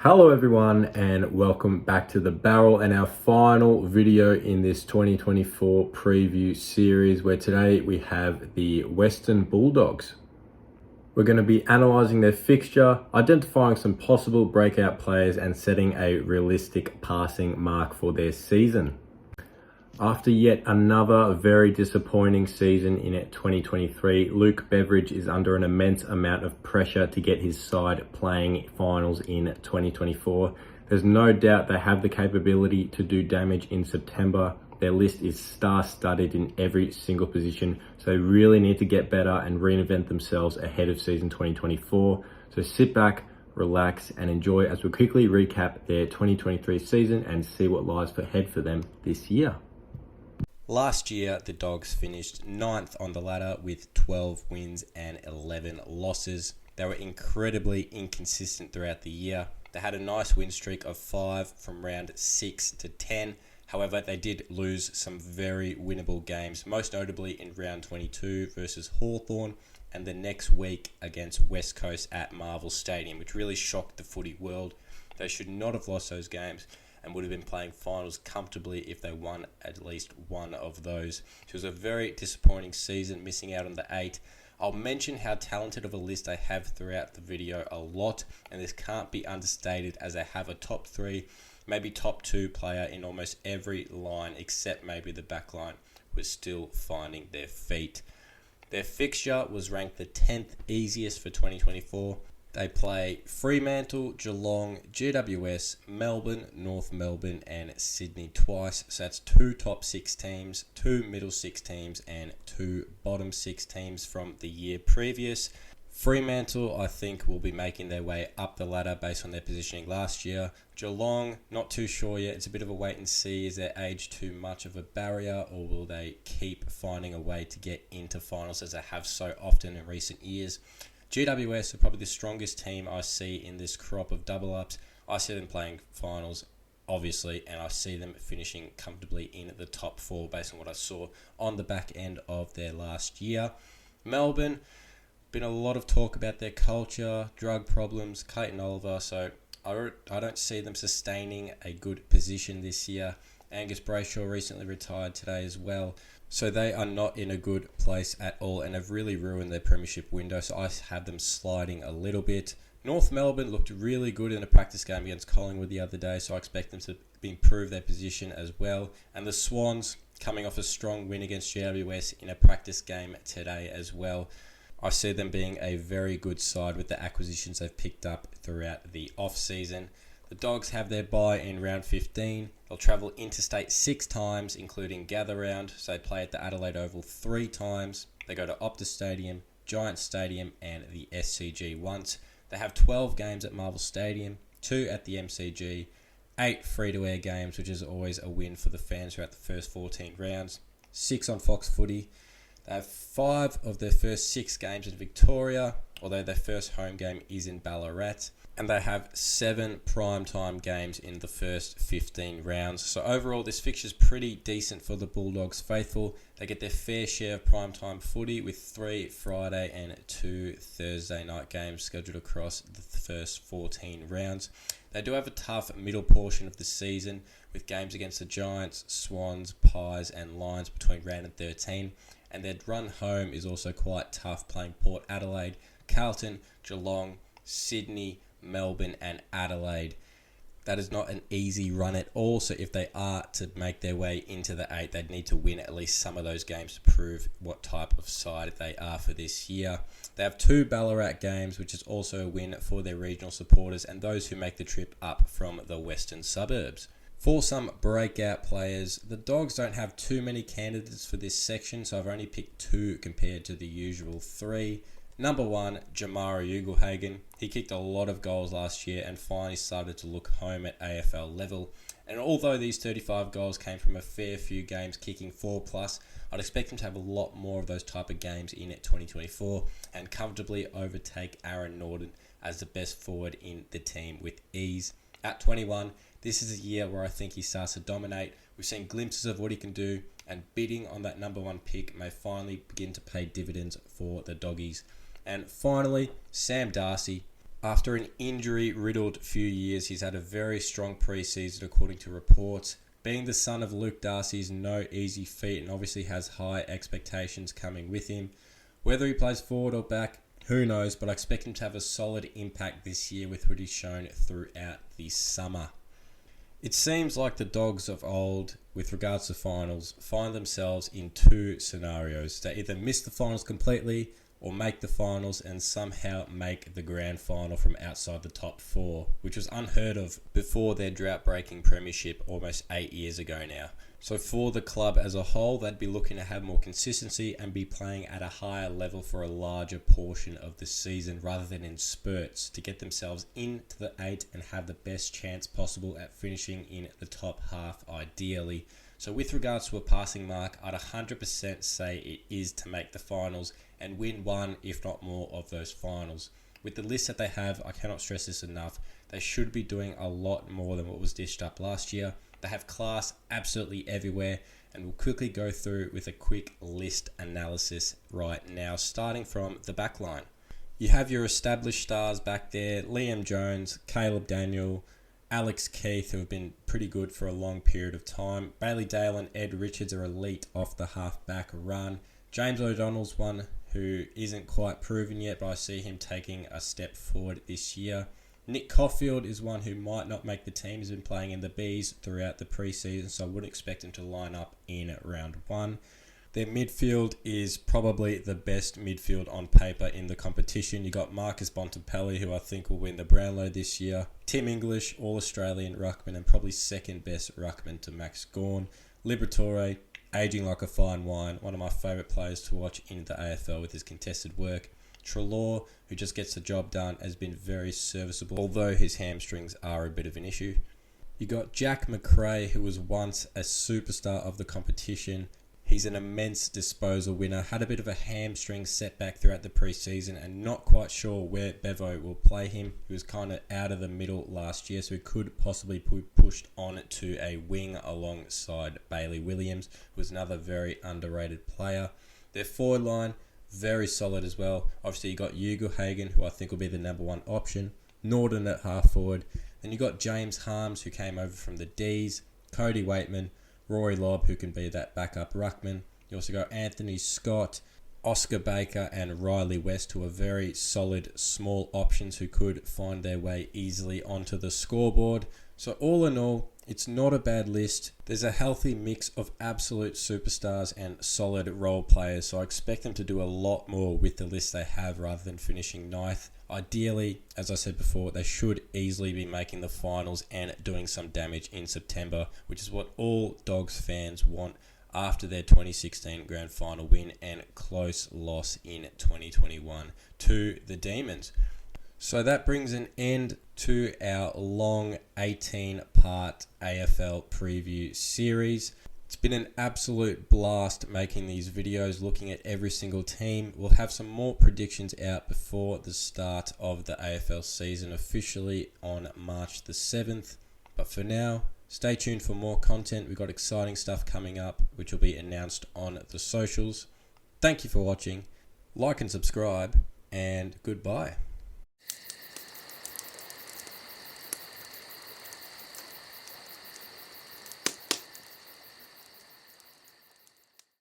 Hello everyone and welcome back to the barrel and our final video in this 2024 preview series, where today we have the Western Bulldogs. We're going to be analysing their fixture, identifying some possible breakout players and setting a realistic passing mark for their season. After yet another very disappointing season in 2023, Luke Beveridge is under an immense amount of pressure to get his side playing finals in 2024. There's no doubt they have the capability to do damage in September. Their list is star-studded in every single position, so they really need to get better and reinvent themselves ahead of season 2024. So sit back, relax and enjoy as we quickly recap their 2023 season and see what lies ahead for them this year. Last year, the Dogs finished 9th on the ladder with 12 wins and 11 losses. They were incredibly inconsistent throughout the year. They had a nice win streak of 5 from round 6 to 10. However, they did lose some very winnable games, most notably in round 22 versus Hawthorn and the next week against West Coast at Marvel Stadium, which really shocked the footy world. They should not have lost those games and would have been playing finals comfortably if they won at least one of those. It was a very disappointing season, missing out on the 8. I'll mention how talented of a list I have throughout the video a lot, and this can't be understated as I have a top 3, maybe top 2 player in almost every line except maybe the back line was still finding their feet. Their fixture was ranked the 10th easiest for 2024. They play Fremantle, Geelong, GWS, Melbourne, North Melbourne and Sydney twice. So that's 2 top 6 teams, 2 middle 6 teams and 2 bottom 6 teams from the year previous. Fremantle, I think, will be making their way up the ladder based on their positioning last year. Geelong, not too sure yet. It's a bit of a wait and see. Is their age too much of a barrier, or will they keep finding a way to get into finals as they have so often in recent years? GWS are probably the strongest team I see in this crop of double-ups. I see them playing finals, obviously, and I see them finishing comfortably in the top 4 based on what I saw on the back end of their last year. Melbourne, been a lot of talk about their culture, drug problems, Clayton Oliver, so I don't see them sustaining a good position this year. Angus Brayshaw recently retired today as well. So they are not in a good place at all and have really ruined their premiership window. So I have them sliding a little bit. North Melbourne looked really good in a practice game against Collingwood the other day. So I expect them to improve their position as well. And the Swans coming off a strong win against GWS in a practice game today as well. I see them being a very good side with the acquisitions they've picked up throughout the off-season. The Dogs have their bye in round 15. They'll travel interstate 6 times, including Gather Round. So they play at the Adelaide Oval 3 times. They go to Optus Stadium, Giants Stadium, and the SCG once. They have 12 games at Marvel Stadium, 2 at the MCG, 8 free-to-air games, which is always a win for the fans throughout the first 14 rounds, 6 on Fox Footy. They have 5 of their first 6 games in Victoria, although their first home game is in Ballarat. And they have 7 primetime games in the first 15 rounds. So overall, this fixture is pretty decent for the Bulldogs faithful. They get their fair share of primetime footy with 3 Friday and 2 Thursday night games scheduled across the first 14 rounds. They do have a tough middle portion of the season with games against the Giants, Swans, Pies and Lions between round and 13. And their run home is also quite tough, playing Port Adelaide, Carlton, Geelong, Sydney, Melbourne and Adelaide. That is not an easy run at all, so if they are to make their way into the 8, they'd need to win at least some of those games to prove what type of side they are for this year. They have 2 Ballarat games, which is also a win for their regional supporters and those who make the trip up from the western suburbs. For some breakout players, the Dogs don't have too many candidates for this section, so I've only picked 2 compared to the usual 3. Number 1, Jamara Ugelhagen. He kicked a lot of goals last year and finally started to look home at AFL level. And although these 35 goals came from a fair few games kicking 4+, I'd expect him to have a lot more of those type of games in 2024 and comfortably overtake Aaron Norton as the best forward in the team with ease. At 21, this is a year where I think he starts to dominate. We've seen glimpses of what he can do, and bidding on that number 1 pick may finally begin to pay dividends for the Doggies. And finally, Sam Darcy. After an injury-riddled few years, he's had a very strong preseason according to reports. Being the son of Luke Darcy is no easy feat and obviously has high expectations coming with him. Whether he plays forward or back, who knows, but I expect him to have a solid impact this year with what he's shown throughout the summer. It seems like the Dogs of old, with regards to finals, find themselves in two scenarios. They either miss the finals completely or make the finals and somehow make the grand final from outside the top four, which was unheard of before their drought-breaking premiership almost 8 years ago now. So for the club as a whole, they'd be looking to have more consistency and be playing at a higher level for a larger portion of the season rather than in spurts to get themselves into the 8 and have the best chance possible at finishing in the top half ideally. So with regards to a passing mark, I'd 100% say it is to make the finals and win one, if not more, of those finals. With the list that they have, I cannot stress this enough, they should be doing a lot more than what was dished up last year. They have class absolutely everywhere, and we'll quickly go through with a quick list analysis right now, starting from the back line. You have your established stars back there, Liam Jones, Caleb Daniel, Alex Keith, who have been pretty good for a long period of time. Bailey Dale and Ed Richards are elite off the half-back run. James O'Donnell's one who isn't quite proven yet, but I see him taking a step forward this year. Nick Caulfield is one who might not make the team. He's been playing in the Bs throughout the preseason, so I wouldn't expect him to line up in round one. Their midfield is probably the best midfield on paper in the competition. You got Marcus Bontempelli, who I think will win the Brownlow this year. Tim English, All-Australian ruckman, and probably second best ruckman to Max Gawn. Liberatore, aging like a fine wine, one of my favourite players to watch in the AFL with his contested work. Treloar, who just gets the job done, has been very serviceable, although his hamstrings are a bit of an issue. You got Jack McRae, who was once a superstar of the competition. He's an immense disposal winner, had a bit of a hamstring setback throughout the preseason and not quite sure where Bevo will play him. He was kind of out of the middle last year, so he could possibly be pushed on to a wing alongside Bailey Williams, who was another very underrated player. Their forward line, very solid as well. Obviously, you got Ugelhagen, who I think will be the number one option. Norden at half forward. Then you got James Harms, who came over from the Ds. Cody Waitman, Rory Lobb, who can be that backup ruckman. You also got Anthony Scott, Oscar Baker, and Riley West, who are very solid small options who could find their way easily onto the scoreboard. So all in all, it's not a bad list. There's a healthy mix of absolute superstars and solid role players, so I expect them to do a lot more with the list they have rather than finishing ninth. Ideally, as I said before, they should easily be making the finals and doing some damage in September, which is what all Dogs fans want after their 2016 grand final win and close loss in 2021 to the Demons. So that brings an end to our long 18-part AFL preview series. It's been an absolute blast making these videos, looking at every single team. We'll have some more predictions out before the start of the AFL season officially on March the 7th. But for now, stay tuned for more content. We've got exciting stuff coming up, which will be announced on the socials. Thank you for watching. Like and subscribe, and goodbye.